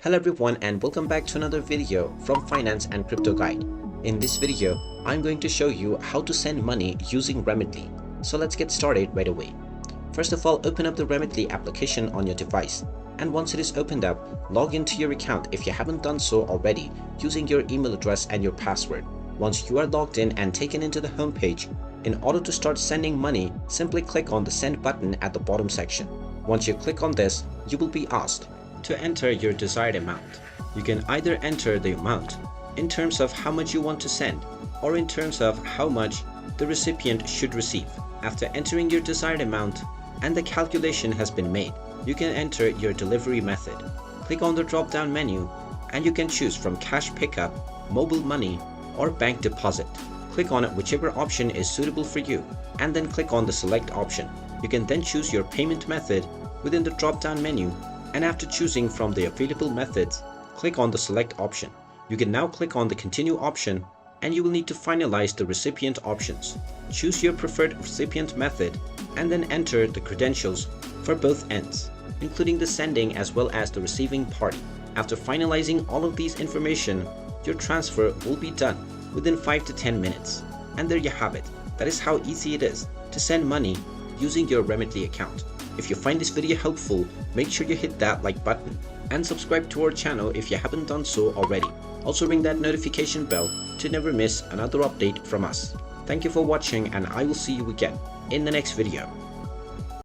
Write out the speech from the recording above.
Hello everyone and welcome back to another video from Finance and Crypto Guide. In this video, I'm going to show you how to send money using Remitly. So let's get started right away. First of all, open up the Remitly application on your device. And once it is opened up, log into your account if you haven't done so already using your email address and your password. Once you are logged in and taken into the home page, in order to start sending money, simply click on the send button at the bottom section. Once you click on this, you will be asked to enter your desired amount. You can either enter the amount in terms of how much you want to send or in terms of how much the recipient should receive. After entering your desired amount and the calculation has been made, you can enter your delivery method. Click on the drop-down menu and you can choose from cash pickup, mobile money, or bank deposit. Click on whichever option is suitable for you and then click on the select option. You can then choose your payment method within the drop-down menu, and after choosing from the available methods, click on the select option. You can now click on the continue option and you will need to finalize the recipient options. Choose your preferred recipient method and then enter the credentials for both ends, including the sending as well as the receiving party. After finalizing all of these information, your transfer will be done within 5 to 10 minutes. And there you have it. That is how easy it is to send money using your Remitly account. If you find this video helpful, make sure you hit that like button and subscribe to our channel if you haven't done so already. Also ring that notification bell to never miss another update from us. Thank you for watching and I will see you again in the next video.